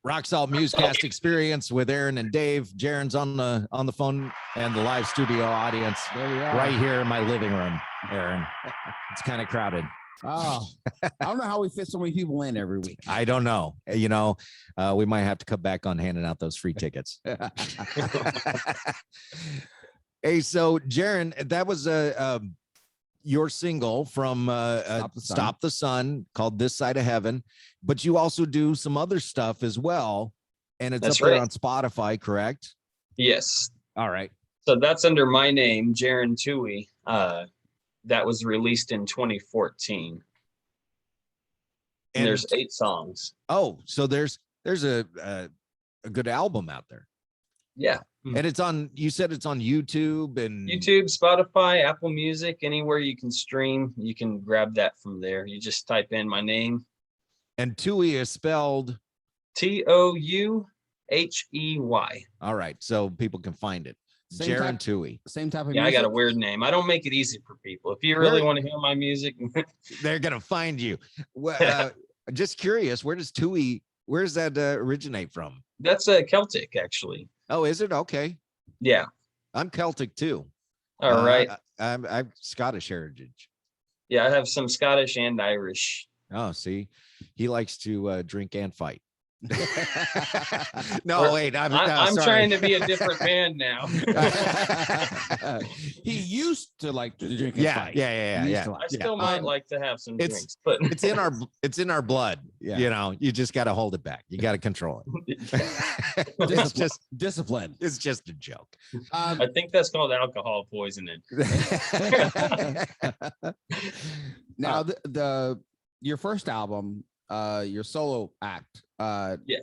Rock Salt MUZKAST Experience with Aaron and Dave. Jaron's on the phone and the live studio audience right here in my living room. Aaron, it's kind of crowded. Oh, I don't know how we fit so many people in every week. I don't know. You know, we might have to cut back on handing out those free tickets. Hey, so Jaron, that was your single from Stop the Sun called This Side of Heaven, but you also do some other stuff as well, and it's That's up there right. on Spotify, correct? Yes. All right. So that's under my name, Jaron Touhey. That was released in 2014. And there's 8 songs. Oh, so there's a good album out there. Yeah. And it's on, you said it's on YouTube and YouTube, Spotify, Apple Music, anywhere you can stream, you can grab that from there. You just type in my name. And Touhey is spelled Touhey. All right, so people can find it. Jaron Touhey. Same type of music. music. I got a weird name. I don't make it easy for people. If you really want to hear my music, they're gonna find you. Well, just curious, where does that originate from? That's Celtic, actually. Oh, is it? Okay. Yeah. I'm Celtic too. All right. I'm Scottish heritage. Yeah, I have some Scottish and Irish. Oh, see, he likes to drink and fight. No, wait, I'm trying to be a different man now. He used to like to drink and fight. Yeah. I still might like to have some drinks, but it's in our blood. Yeah. You know, you just got to hold it back. You got to control it. It's just discipline. It's just a joke. I think that's called alcohol poisoning. Now your first album, your solo act,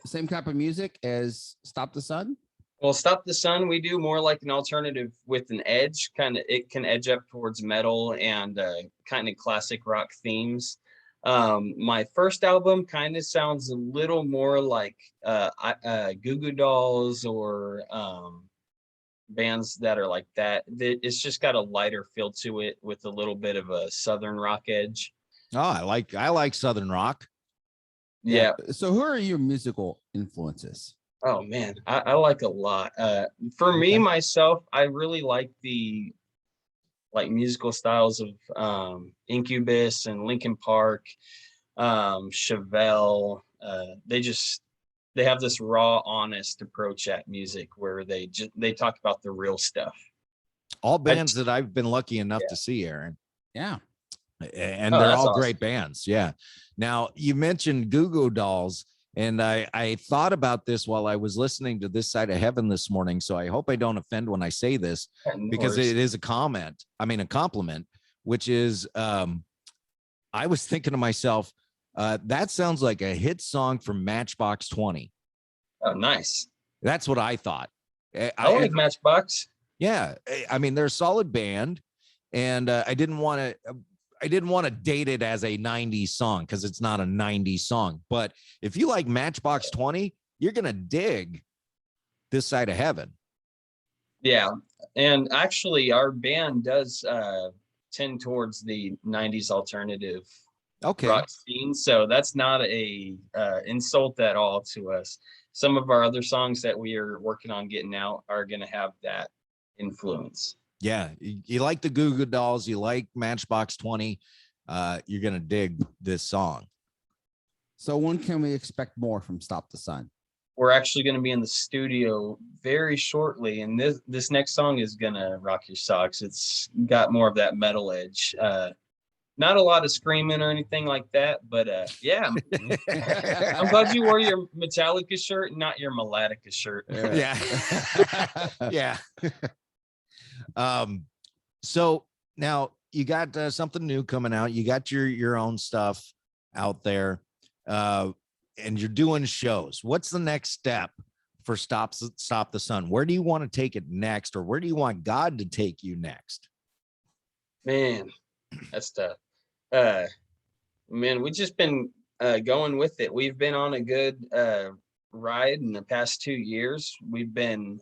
same type of music as Stop the Sun? Well, Stop the Sun, we do more like an alternative with an edge. It can edge up towards metal and kind of classic rock themes. My first album kind of sounds a little more like Goo Goo Dolls or bands that are like that. It's just got a lighter feel to it with a little bit of a southern rock edge. Oh, I like southern rock. Yeah. So who are your musical influences? Oh man, I like a lot. For me, myself, I really like the musical styles of Incubus and Linkin Park, Chevelle. They have this raw, honest approach at music where they talk about the real stuff. All bands that I've been lucky enough to see, Aaron. Yeah. And they're all awesome. Great bands. Yeah. Now you mentioned Goo Goo Dolls, and I thought about this while I was listening to This Side of Heaven this morning. So I hope I don't offend when I say this, because it is a compliment, which is I was thinking to myself, that sounds like a hit song from Matchbox 20. Oh, nice. That's what I thought. I like Matchbox. Yeah. I mean, they're a solid band, and I didn't want to date it as a 90s song because it's not a 90s song. But if you like Matchbox 20, you're going to dig This Side of Heaven. Yeah. And actually, our band does tend towards the 90s alternative rock scene. So that's not a insult at all to us. Some of our other songs that we are working on getting out are going to have that influence. Yeah, you like the Goo Goo Dolls, you like Matchbox 20, you're gonna dig this song. So when can we expect more from Stop the Sun? We're actually going to be in the studio very shortly, and this next song is gonna rock your socks. It's got more of that metal edge. Not a lot of screaming or anything like that, but yeah. I'm glad you wore your Metallica shirt, not your Melodica shirt. Yeah. So now you got something new coming out. You got your own stuff out there, and you're doing shows. What's the next step for Stop the Sun? Where do you want to take it next, or where do you want God to take you next? Man, that's tough. Man, we've just been going with it. We've been on a good ride in the past 2 years. We've been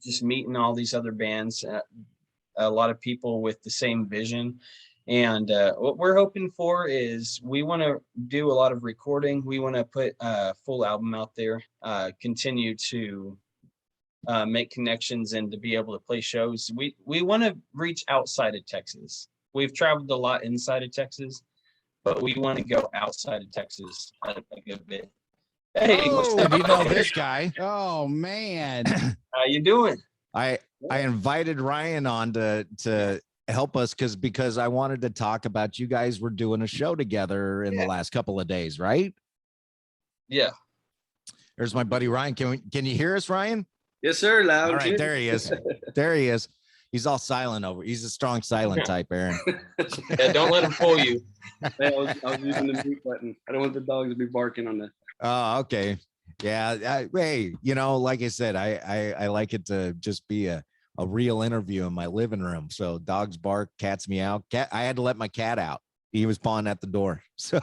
just meeting all these other bands, a lot of people with the same vision, And what we're hoping for is we want to do a lot of recording. We want to put a full album out there, continue to make connections and to be able to play shows. We want to reach outside of Texas. We've traveled a lot inside of Texas, but we want to go outside of Texas a good bit. Hey, and you know this guy. Oh man, how you doing? I invited Ryan on to help us because I wanted to talk about you guys were doing a show together in the last couple of days, right? Yeah. There's my buddy Ryan. Can you hear us, Ryan? Yes, sir. Loud. All right, there he is. There he is. He's all silent over. He's a strong silent type, Aaron. Yeah, don't let him fool you. Hey, I was using the mute button. I don't want the dogs to be barking on that. Oh, okay. Yeah. Hey, you know, like I said, I like it to just be a real interview in my living room. So dogs bark, cats meow. I had to let my cat out. He was pawing at the door. So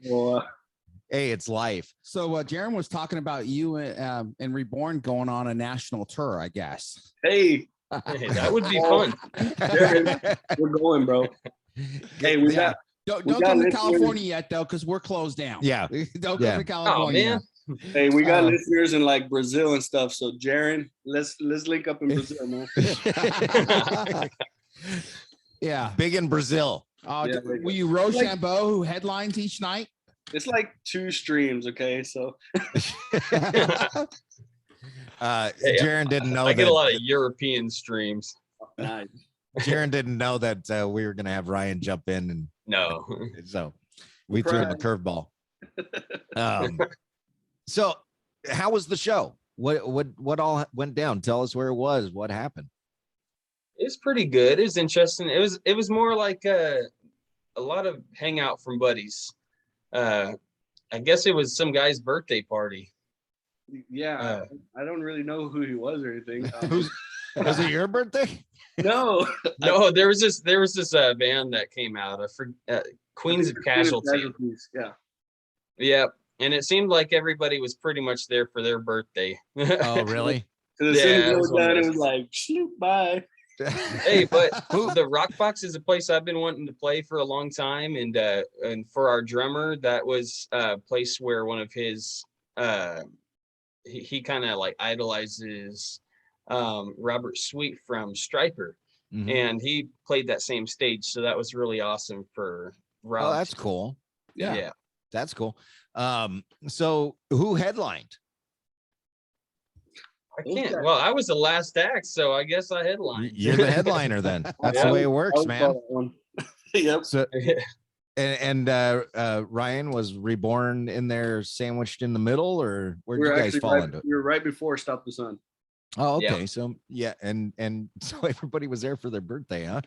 Well, hey, it's life. so Jaron was talking about you and Reborn going on a national tour, I guess. hey, Hey, that would be fun. we're going, bro. Hey, we got Don't We got come to listeners- California yet though, because we're closed down. Yeah. Don't Yeah. come to Oh California. man. hey, we got Uh, listeners in like Brazil and stuff. So Jaron, let's link up in Brazil, man. Yeah. Big in Brazil. Yeah, Will you Rochambeau, who headlines each night? It's like 2 streams, okay? So Hey, Jaron didn't know I get a lot that of European streams. nice. Jaron didn't know that we were gonna have Ryan jump in, and No. so we threw him a curveball. So how was the show? What all went down? Tell us where it was. What happened? It's pretty good. It was interesting. It was more like a lot of hangout from buddies. I guess it was some guy's birthday party. Yeah, I don't really know who he was or anything. Was it your birthday? No, No, there was this band that came out. Queens of Casualty. Yeah. Yeah, and it seemed like everybody was pretty much there for their birthday. Oh, really? Because as Yeah, soon it as it was was done, one of it was like, shoot, bye. Hey, but the Rock Box is a place I've been wanting to play for a long time, and for our drummer, that was a place where one of his he kind of like idolizes Robert Sweet from Striper, Mhm. and he played that same stage, so that was really awesome for Rob. Oh, that's cool. Yeah. That's cool. So who headlined? I can't. Well, I was the last act, so I guess I headlined. You're the headliner then. That's Yeah. the way it works, man. Yep. So and Ryan was Reborn in there sandwiched in the middle, or where'd you guys fall into it? We were right before Stop the Sun. Oh, Yeah. okay. So yeah, and so everybody was there for their birthday, huh?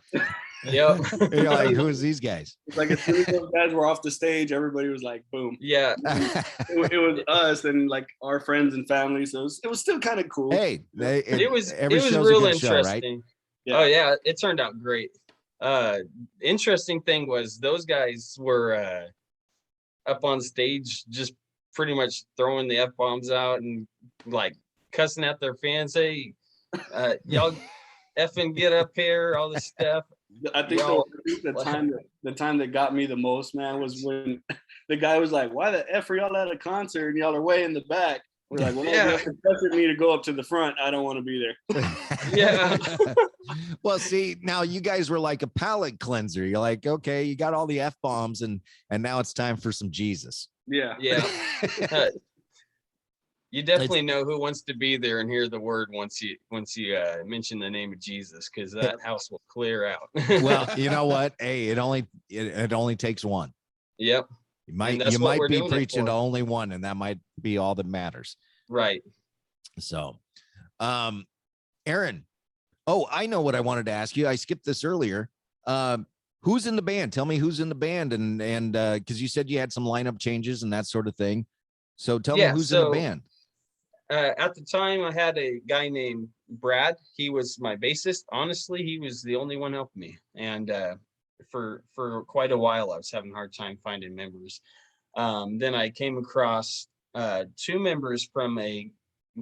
Yep. You're like, who is these guys? It's like as soon as those guys were off the stage, everybody was like, boom. Yeah. It was us and like our friends and family. So it was still kind of cool. Hey, It was every show's a real good show, right? interesting. Yeah. Oh yeah, it turned out great. Interesting thing was those guys were up on stage just pretty much throwing the F-bombs out and like cussing at their fans. Hey, y'all effing get up here, all this stuff. I think the time that got me the most, man, was when the guy was like, "Why the f are y'all at a concert and y'all are way in the back?" We're like, "Well, no, you have to pressure me to go up to the front. I don't want to be there." Yeah. Well, see, now you guys were like a palate cleanser. You're like, okay, you got all the F-bombs and now it's time for some Jesus. Yeah. Yeah. You definitely know who wants to be there and hear the word once you mention the name of Jesus, because that house will clear out. Well, you know what? Hey, it only takes one. Yep. You might we're be doing it preaching to for. only one, and that might be all that matters. Right. So, Aaron, oh, I know what I wanted to ask you. I skipped this earlier. Who's in the band? Tell me who's in the band, and because you said you had some lineup changes and that sort of thing. So tell me who's in the band. At the time, I had a guy named Brad. He was my bassist. Honestly, he was the only one helping me. And for quite a while, I was having a hard time finding members. Then I came across 2 members from a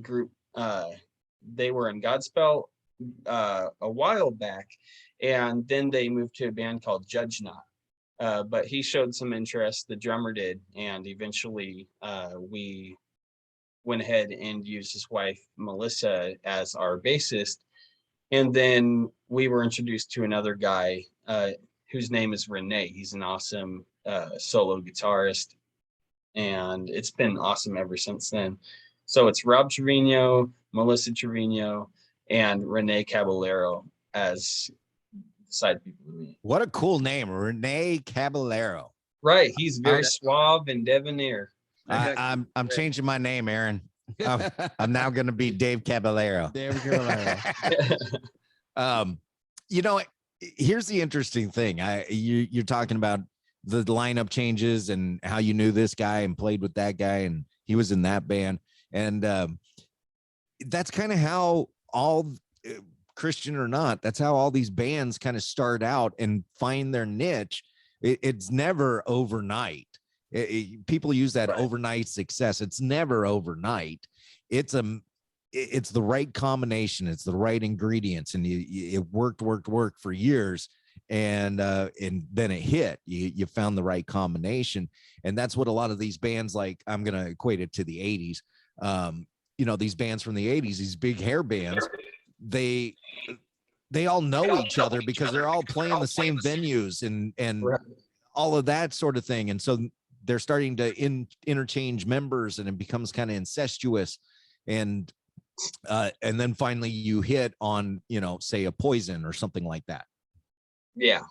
group. They were in Godspell. a while back, and then they moved to a band called Judge Not. But he showed some interest, the drummer did, and eventually we went ahead and used his wife Melissa as our bassist. And then we were introduced to another guy whose name is Renee. He's an awesome solo guitarist, and it's been awesome ever since then. So it's Rob Trevino, Melissa Trevino, and Renee Caballero as side people with me. What a cool name, Renee Caballero. Right, he's very suave and debonair. I'm changing my name, Aaron. I'm now going to be Dave Caballero. Dave Caballero. You know, here's the interesting thing. You're talking about the lineup changes and how you knew this guy and played with that guy, and he was in that band. And that's kind of how all, Christian or not, that's how all these bands kind of start out and find their niche. It's never overnight. People use that overnight success. It's never overnight. It's the right combination. It's the right ingredients, and it worked for years, and then it hit. You found the right combination, and that's what a lot of these bands, like, I'm gonna equate it to the 80s. You know, these bands from the 80s, these big hair bands, they all know each other because they're all playing the same venues and all of that sort of thing, and so they're starting to interchange members, and it becomes kind of incestuous. And then finally you hit on, you know, say a Poison or something like that. Yeah,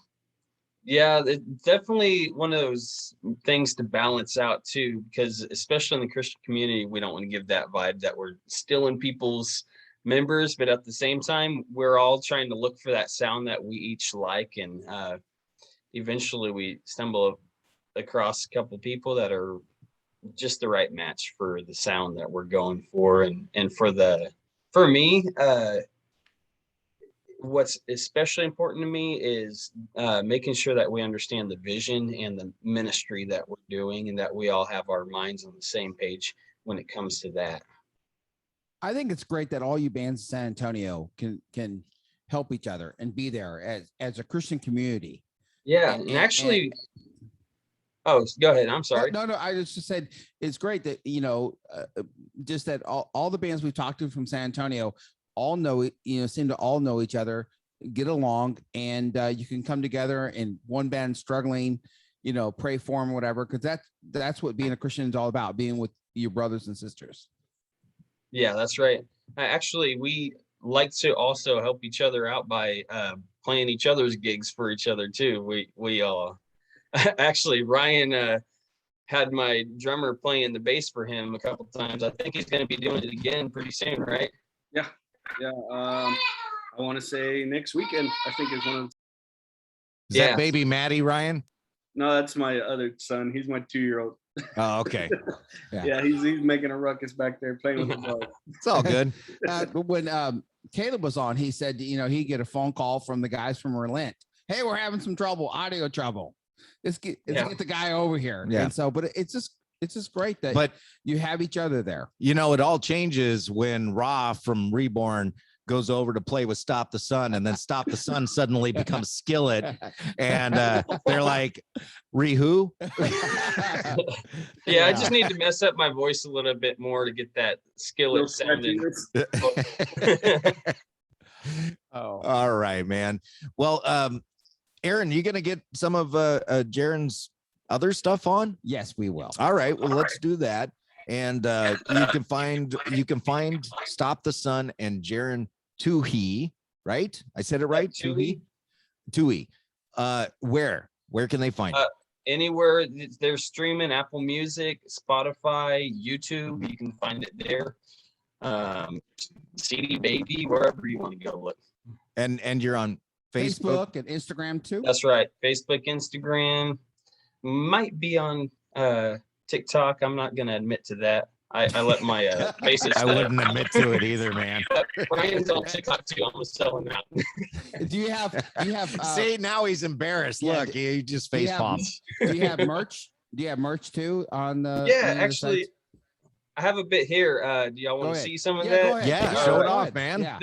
it's definitely one of those things to balance out too, because especially in the Christian community, we don't want to give that vibe that we're stealing people's members, but at the same time, we're all trying to look for that sound that we each like, and eventually we stumble across a couple people that are just the right match for the sound that we're going for. And for me, what's especially important to me is making sure that we understand the vision and the ministry that we're doing, and that we all have our minds on the same page when it comes to that. I think it's great that all you bands in San Antonio can help each other and be there as a Christian community. Yeah, and actually, oh, go ahead. I'm sorry. No. I just said it's great that, you know, just that all the bands we've talked to from San Antonio all know, you know, seem to all know each other, get along, and you can come together, and one band struggling, you know, pray for them, whatever, because that's what being a Christian is all about, being with your brothers and sisters. Yeah, that's right. Actually, we like to also help each other out by playing each other's gigs for each other too. We actually, Ryan had my drummer playing the bass for him a couple times. I think he's going to be doing it again pretty soon, right? Yeah. I want to say next weekend, I think is one of. Is that baby Maddie, Ryan? No, that's my other son. He's my 2-year-old. Oh, okay. Yeah, he's making a ruckus back there playing with the dog. It's all good. When Caleb was on, he said, you know, he'd get a phone call from the guys from Relent. Hey, we're having some trouble, audio trouble. Let's get the guy over here. Yeah. And so, but it's just great that you have each other there. You know, it all changes when Ra from Reborn goes over to play with Stop the Sun, and then Stop the Sun suddenly becomes Skillet, and they're like, who? Yeah, I just need to mess up my voice a little bit more to get that Skillet sounding. Oh, all right, man. Well, Aaron, you gonna get some of Jaron's other stuff on? yes, we will. All right, well, let's do that. And you can find Stop the Sun and Jaron Touhey, right? I said it right? Touhey. Where can they find it? Anywhere they're streaming, Apple Music, Spotify, YouTube, you can find it there. CD Baby, wherever you want to go look. And you're on Facebook and Instagram too. That's right. Facebook, Instagram, might be on TikTok. I'm not going to admit to that. I let my bassist. I wouldn't admit to it either, man. Ryan's on TikTok too. I'm gonna sell him out. Do you have see, now he's embarrassed. Yeah, look, he just face palms. Do you have merch? Do you have merch too on the? Yeah, actually, I have a bit here. Do y'all want to see some of that? Yeah, show it off, man. Yeah.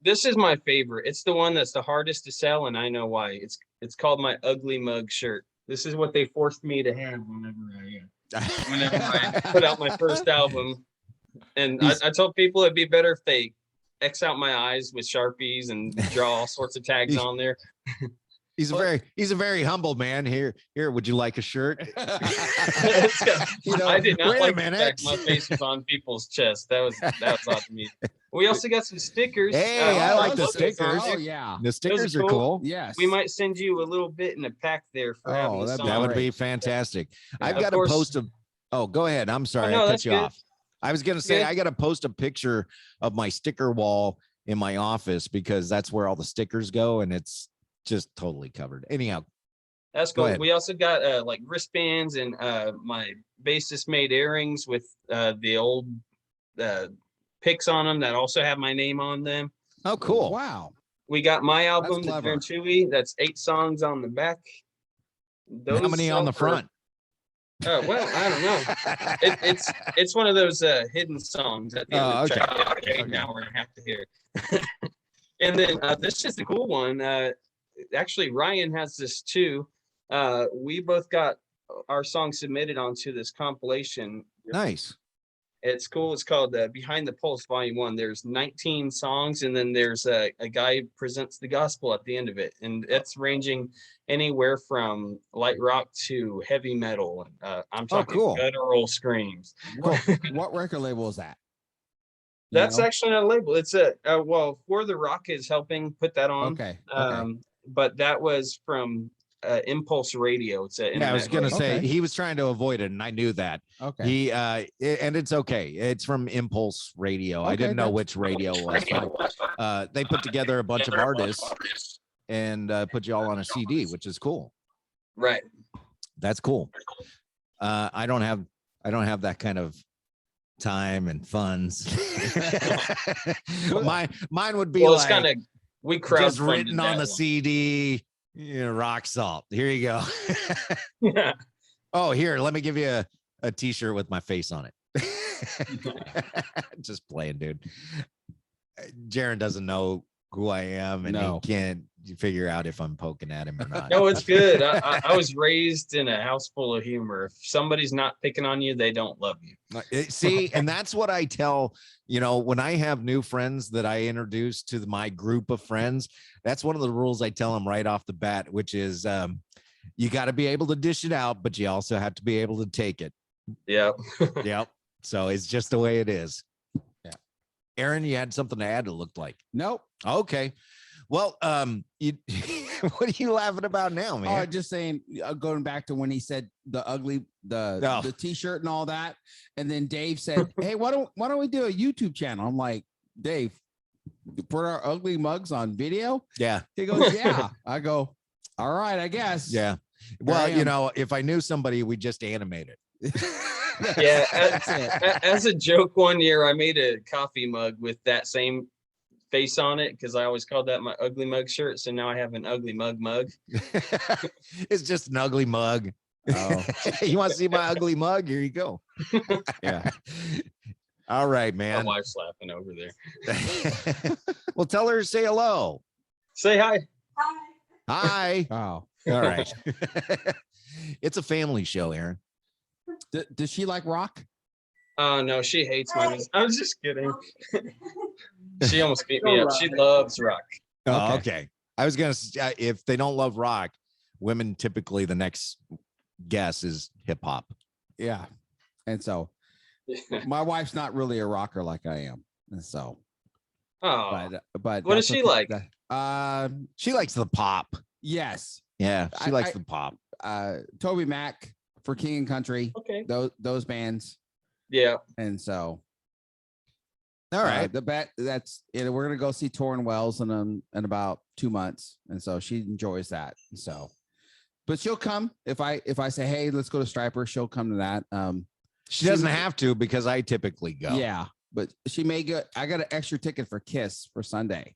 This is my favorite. It's the one that's the hardest to sell, and I know why. It's called my ugly mug shirt. This is what they forced me to have whenever I put out my first album. And I told people it'd be better if they X out my eyes with Sharpies and draw all sorts of tags on there. He's a very humble man. Here, would you like a shirt? I did not like the fact my face was on people's chest. That was odd to me. We also got some stickers. Hey, I like the stickers. Oh yeah, the stickers are cool. Yes, we might send you a little bit in a pack there for having the song. That would be fantastic. Yeah. I've got to post a. Oh, go ahead. I'm sorry, I cut you off. I was gonna say I got to post a picture of my sticker wall in my office because that's where all the stickers go, and it's just totally covered. Anyhow, that's cool. We also got like wristbands, and my bassist made earrings with the old pics on them that also have my name on them. Oh, cool! Wow. We got my album, the Jaron Touhey. That's 8 songs on the back. How many on the front? Well, I don't know. It's one of those hidden songs at the end of the track. Okay. Now we're gonna have to hear. And then this is the cool one. Actually, Ryan has this too. We both got our song submitted onto this compilation. Nice. It's cool. It's called Behind the Pulse Volume 1. There's 19 songs, and then there's a guy who presents the gospel at the end of it. And it's ranging anywhere from light rock to heavy metal. I'm talking guttural screams. What record label is that? That's actually not a label. It's For the Rock is helping put that on. Okay. But that was from Impulse Radio. It's I was gonna say he was trying to avoid it, and I knew that. Okay. He and it's okay. It's from Impulse Radio. I didn't know which radio it was. But, they put together a bunch of artists and put you all on a CD, which is cool. Right. That's cool. I don't have that kind of time and funds. mine would be it's kind of we just written on the CD. Rock salt. Here you go. Yeah. Oh, here, let me give you a t-shirt with my face on it. Just playing, dude. Jaron doesn't know who I am, and he can't figure out if I'm poking at him or not. No, it's good. I was raised in a house full of humor. If somebody's not picking on you, they don't love you. See, and that's what I tell, when I have new friends that I introduce to my group of friends, that's one of the rules I tell them right off the bat, which is you got to be able to dish it out, but you also have to be able to take it. Yeah. Yep. So it's just the way it is. Yeah. Aaron, you had something to add, it looked like. Nope. Okay. Well, you what are you laughing about now, man? Oh, just saying, going back to when he said the t-shirt and all that, and then Dave said, "Hey, why don't we do a YouTube channel?" I'm like, Dave, put our ugly mugs on video. Yeah. He goes, yeah. I go, all right, I guess. Yeah. Well, if I knew somebody, we just animate it. Yeah. As a joke, one year I made a coffee mug with that same face on it because I always called that my ugly mug shirt. So now I have an ugly mug. It's just an ugly mug. Oh. You want to see my ugly mug? Here you go. Yeah. All right, man. My wife's laughing over there. Well, tell her to say hello. Say hi. Hi. Oh. All right. It's a family show, Aaron. Does she like rock? No, she hates my music. I was just kidding. She almost beat me up. She loves rock. Oh, okay. I was gonna say, if they don't love rock, women typically the next guess is hip hop. Yeah, and so my wife's not really a rocker like I am, and so. Oh, but what does she like? She likes the pop. Yes. Yeah, she likes the pop. Toby Mac for King and Country. Okay. Those bands. Yeah. And so. All right. That's it. We're gonna go see Torrin Wells in about 2 months, and so she enjoys that. So, but she'll come if I say, hey, let's go to Striper. She'll come to that. She doesn't have to because I typically go. Yeah, but she may go. I got an extra ticket for Kiss for Sunday,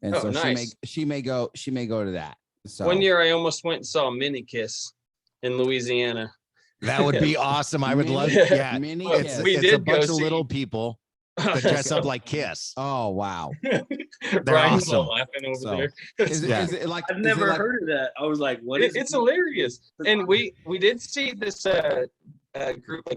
and so nice. she may go to that. So one year I almost went and saw Mini Kiss in Louisiana. That would be awesome. I would love it. Yeah, Mini it's Kiss. We it's did a bunch go of see- little people. that dress up like Kiss. Oh wow. Ryan's awesome. all laughing over So, there. Is it like I've is it never like- heard of that. I was like, what is It's it? hilarious. And we did see this a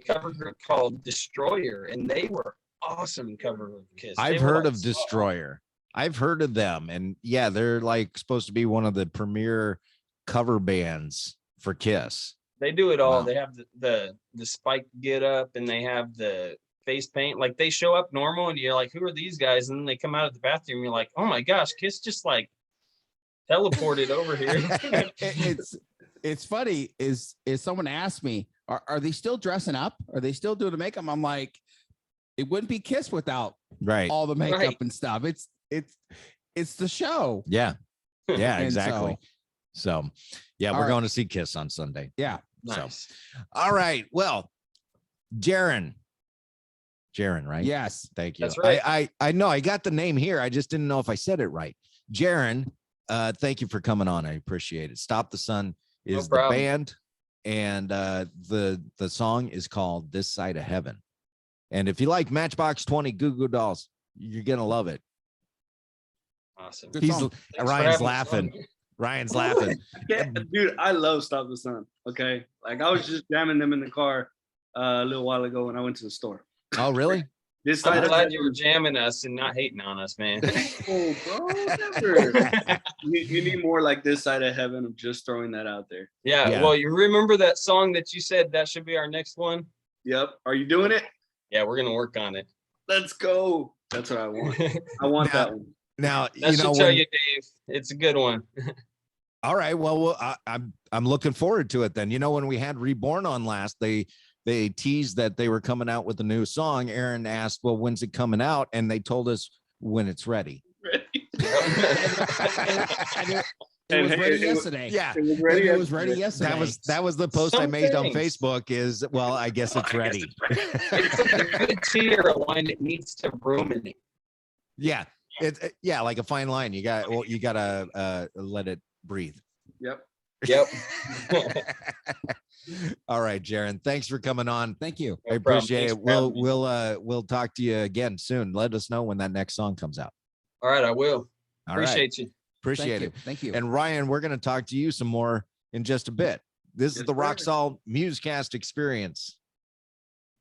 cover group called Destroyer, and they were awesome cover of Kiss. They I've were heard like of Destroyer. I've heard of them, and yeah, they're like supposed to be one of the premier cover bands for Kiss. They do it all. Wow. They have the spike get up, and they have the face paint. Like they show up normal, and you're like, who are these guys? And then they come out of the bathroom, and you're like, oh my gosh, Kiss just like teleported over here. it's funny is someone asked me, are they still dressing up? Are they still doing the makeup? I'm like, it wouldn't be Kiss without Right. all the makeup Right. and stuff. It's the show. Yeah. Yeah, And exactly. So yeah, All we're right. going to see Kiss on Sunday. Yeah. Nice. All right. Well, Jaron, right? Yes. Thank you. That's right. I know I got the name here. I just didn't know if I said it right. Jaron, thank you for coming on. I appreciate it. Stop the Sun is the problem. band, and the song is called This Side of Heaven. And if you like Matchbox 20 Goo Goo Dolls, you're gonna love it. Awesome. Good He's song. Thanks for Ryan's having us laughing. on. Ryan's laughing. Yeah, dude, I love Stop the Sun. Okay. Like I was just jamming them in the car a little while ago when I went to the store. Oh, really? This side I'm of glad you were jamming us and not hating on us, man. Oh, bro, never. You need more like This Side of Heaven. I'm just throwing that out there. Yeah, Yeah. well, you remember that song that you said that should be our next one? Yep. Are you doing it? Yeah, we're gonna work on it. Let's go. That's what I want. I want Now- that one. Now That you should know tell when, you, Dave. It's a good one. all right. Well, I'm looking forward to it then. You know, when we had Reborn on last, they teased that they were coming out with a new song. Aaron asked, well, when's it coming out? And they told us when it's ready. It was And ready hey, it was- yesterday. Yeah. It was ready. It was ready yesterday. That was the post I Some made on things. Facebook is, well, I guess it's ready. It's like a good tea or a wine that needs to ruminate. Yeah. Yeah, like a fine line. You gotta let it breathe. Yep. Yep. All right, Jaron. Thanks for coming on. Thank you. I No problem. appreciate Thanks it. for having me. We'll talk to you again soon. Let us know when that next song comes out. All right, I will. All right. Appreciate you. Appreciate Thank it. you. Thank you. And Ryan, we're going to talk to you some more in just a bit. This is Yes, the Rock sir. Salt MUZKAST Experience.